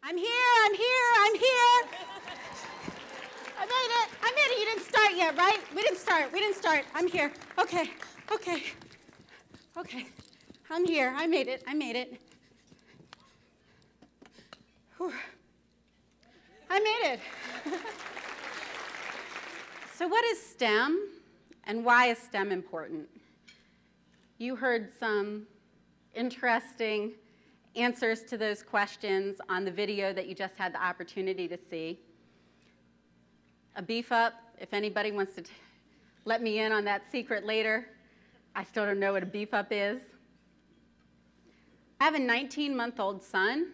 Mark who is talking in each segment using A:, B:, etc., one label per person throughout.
A: I'm here, I'm here, I'm here. I made it. You didn't start yet, right? We didn't start. I'm here. Okay. I'm here, I made it. Whew. I made it. So what is STEM, and why is STEM important? You heard some interesting answers to those questions on the video that you just had the opportunity to see. A beef up, if anybody wants to let me in on that secret later, I still don't know what a beef up is. I have a 19-month-old son,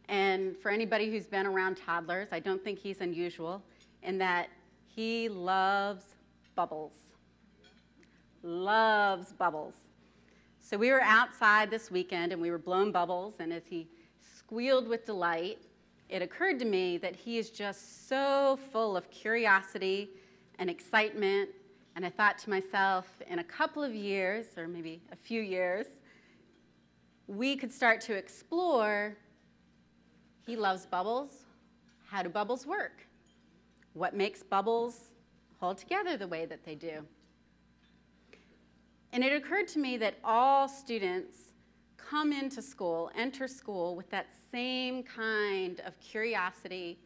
A: and for anybody who's been around toddlers, I don't think he's unusual in that he loves bubbles. Loves bubbles. So we were outside this weekend and we were blowing bubbles, and as he squealed with delight, it occurred to me that he is just so full of curiosity and excitement, and I thought to myself, in a couple of years, or maybe a few years, we could start to explore, he loves bubbles, how do bubbles work? What makes bubbles hold together the way that they do? And it occurred to me that all students come into school, enter school with that same kind of curiosity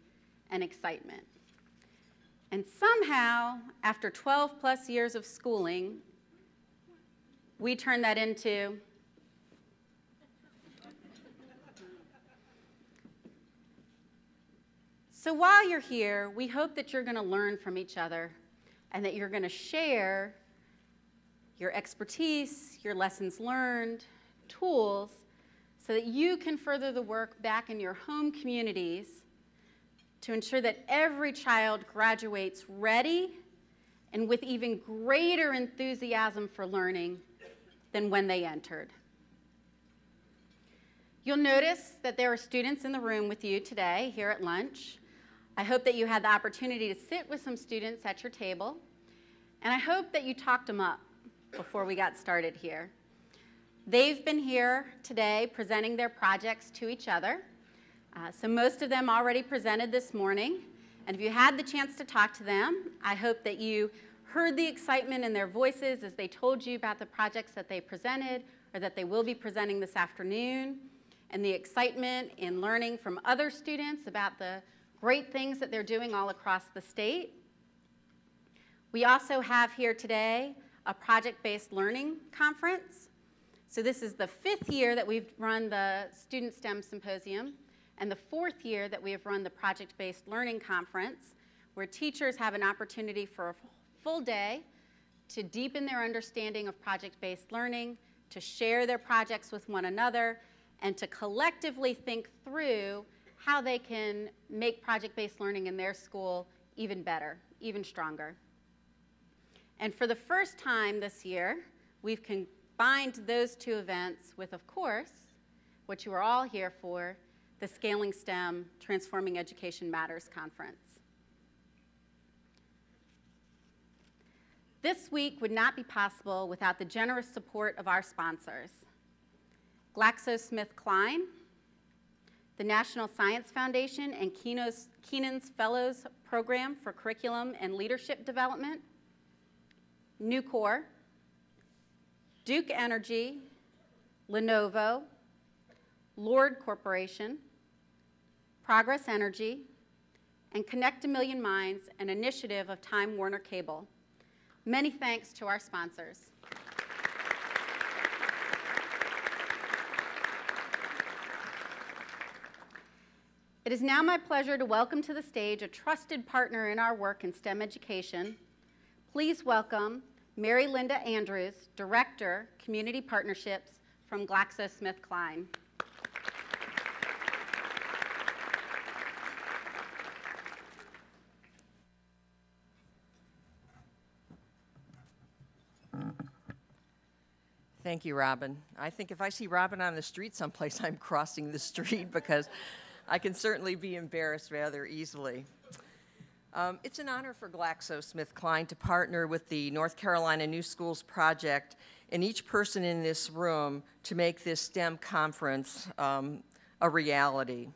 A: and excitement. And somehow, after 12 plus years of schooling, we turn that into So while you're here, we hope that you're going to learn from each other and that you're going to share your expertise, your lessons learned, tools, so that you can further the work back in your home communities to ensure that every child graduates ready and with even greater enthusiasm for learning than when they entered. You'll notice that there are students in the room with you today here at lunch. I hope that you had the opportunity to sit with some students at your table, and I hope that you talked them up before we got started here. They've been here today presenting their projects to each other. So most of them already presented this morning, and if you had the chance to talk to them, I hope that you heard the excitement in their voices as they told you about the projects that they presented or that they will be presenting this afternoon, and the excitement in learning from other students about the great things that they're doing all across the state. We also have here today a project-based learning conference. So this is the 5th year that we've run the Student STEM Symposium and the 4th year that we have run the project-based learning conference, where teachers have an opportunity for a full day to deepen their understanding of project-based learning, to share their projects with one another, and to collectively think through how they can make project-based learning in their school even better, even stronger. And for the first time this year, we've combined those two events with, of course, what you are all here for, the Scaling STEM Transforming Education Matters Conference. This week would not be possible without the generous support of our sponsors: GlaxoSmithKline, the National Science Foundation and Keenan's Fellows Program for Curriculum and Leadership Development, Nucor, Duke Energy, Lenovo, Lord Corporation, Progress Energy, and Connect a Million Minds, an initiative of Time Warner Cable. Many thanks to our sponsors. It is now my pleasure to welcome to the stage a trusted partner in our work in STEM education. Please welcome Mary Linda Andrews, Director, Community Partnerships from GlaxoSmithKline.
B: Thank you, Robin. I think if I see Robin on the street someplace, I'm crossing the street because I can certainly be embarrassed rather easily. It's an honor for GlaxoSmithKline to partner with the North Carolina New Schools Project and each person in this room to make this STEM conference a reality.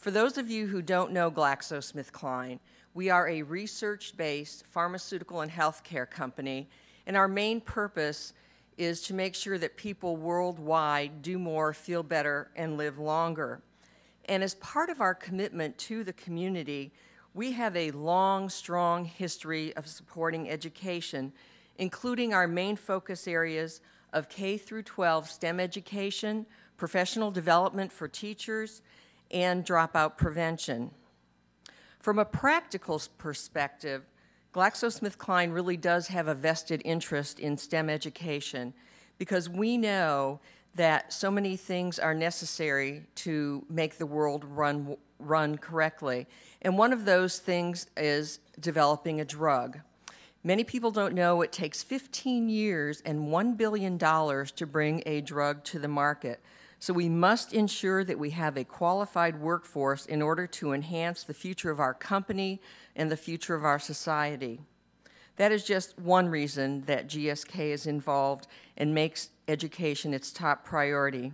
B: For those of you who don't know GlaxoSmithKline, we are a research-based pharmaceutical and healthcare company, and our main purpose is to make sure that people worldwide do more, feel better, and live longer. And as part of our commitment to the community, we have a long, strong history of supporting education, including our main focus areas of K through 12 STEM education, professional development for teachers, and dropout prevention. From a practical perspective, GlaxoSmithKline really does have a vested interest in STEM education because we know that so many things are necessary to make the world run correctly. And one of those things is developing a drug. Many people don't know it takes 15 years and $1 billion to bring a drug to the market. So we must ensure that we have a qualified workforce in order to enhance the future of our company and the future of our society. That is just one reason that GSK is involved and makes education its top priority.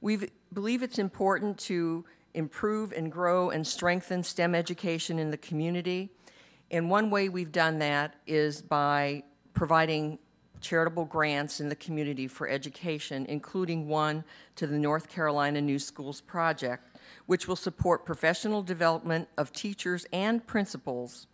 B: We believe it's important to improve and grow and strengthen STEM education in the community. And one way we've done that is by providing charitable grants in the community for education, including one to the North Carolina New Schools Project, which will support professional development of teachers and principals,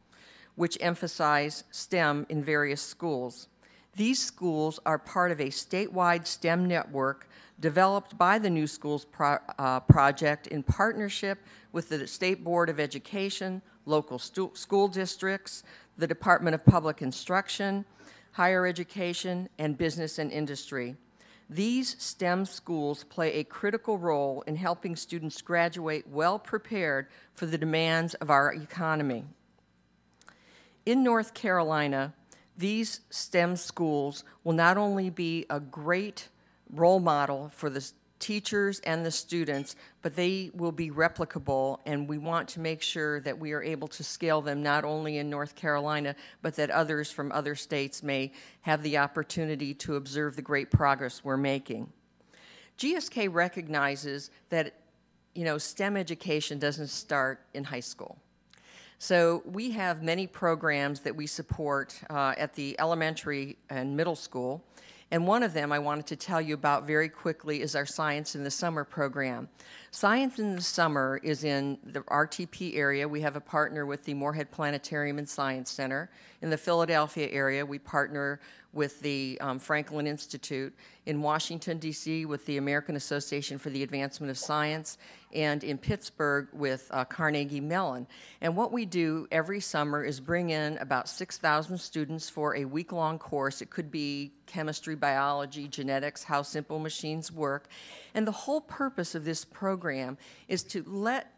B: which emphasize STEM in various schools. These schools are part of a statewide STEM network developed by the New Schools Project in partnership with the State Board of Education, local school districts, the Department of Public Instruction, higher education, and business and industry. These STEM schools play a critical role in helping students graduate well prepared for the demands of our economy. In North Carolina, these STEM schools will not only be a great role model for the teachers and the students, but they will be replicable, and we want to make sure that we are able to scale them not only in North Carolina, but that others from other states may have the opportunity to observe the great progress we're making. GSK recognizes that, STEM education doesn't start in high school. So we have many programs that we support at the elementary and middle school. And one of them I wanted to tell you about very quickly is our Science in the Summer program. Science in the Summer is in the RTP area. We have a partner with the Moorhead Planetarium and Science Center. In the Philadelphia area, we partner with the Franklin Institute. In Washington, D.C., with the American Association for the Advancement of Science, and in Pittsburgh with Carnegie Mellon. And what we do every summer is bring in about 6,000 students for a week-long course. It could be chemistry, biology, genetics, how simple machines work. And the whole purpose of this program is to let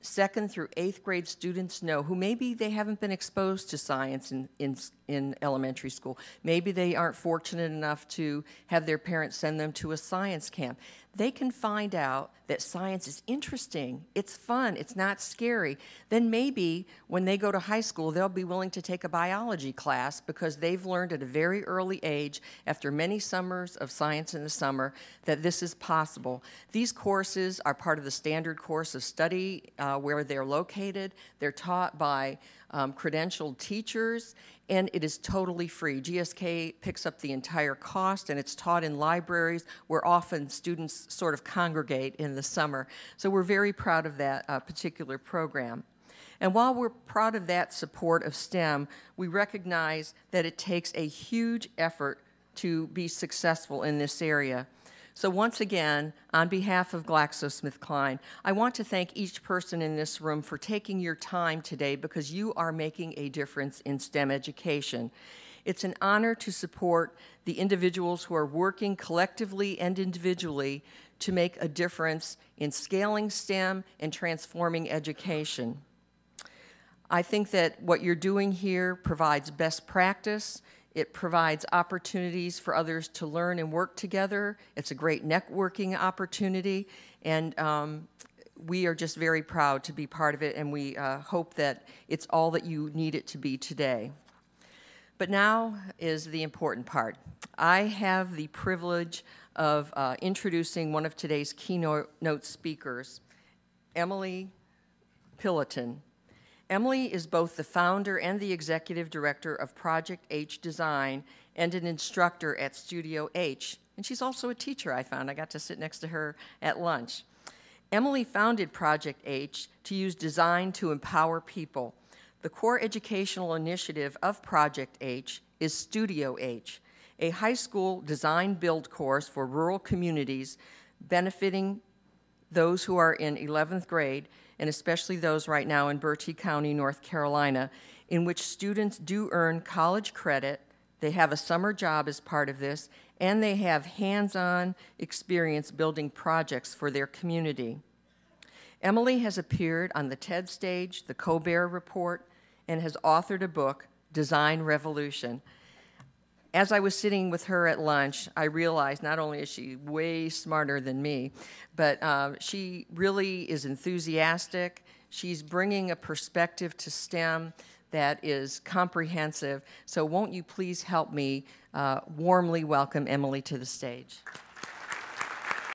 B: 2nd through 8th grade students know who maybe they haven't been exposed to science in elementary school. Maybe they aren't fortunate enough to have their parents send them to a science camp. They can find out that science is interesting, it's fun, it's not scary. Then maybe when they go to high school, they'll be willing to take a biology class because they've learned at a very early age, after many summers of Science in the Summer, that this is possible. These courses are part of the standard course of study where they're located. They're taught by credentialed teachers, and it is totally free. GSK picks up the entire cost, and it's taught in libraries where often students sort of congregate in the summer. So we're very proud of that particular program. And while we're proud of that support of STEM, we recognize that it takes a huge effort to be successful in this area. So once again, on behalf of GlaxoSmithKline, I want to thank each person in this room for taking your time today because you are making a difference in STEM education. It's an honor to support the individuals who are working collectively and individually to make a difference in scaling STEM and transforming education. I think that what you're doing here provides best practice. It provides opportunities for others to learn and work together. It's a great networking opportunity, and we are just very proud to be part of it, and we hope that it's all that you need it to be today. But now is the important part. I have the privilege of introducing one of today's keynote speakers. Emily Pilotin. Emily is both the founder and the executive director of Project H Design and an instructor at Studio H. And she's also a teacher, I found. I got to sit next to her at lunch. Emily founded Project H to use design to empower people. The core educational initiative of Project H is Studio H, a high school design build course for rural communities benefiting those who are in 11th grade, and especially those right now in Bertie County, North Carolina, in which students do earn college credit. They have a summer job as part of this, and they have hands-on experience building projects for their community. Emily has appeared on the TED Stage, the Colbert Report, and has authored a book, Design Revolution. As I was sitting with her at lunch, I realized not only is she way smarter than me, but she really is enthusiastic. She's bringing a perspective to STEM that is comprehensive. So won't you please help me warmly welcome Emily to the stage.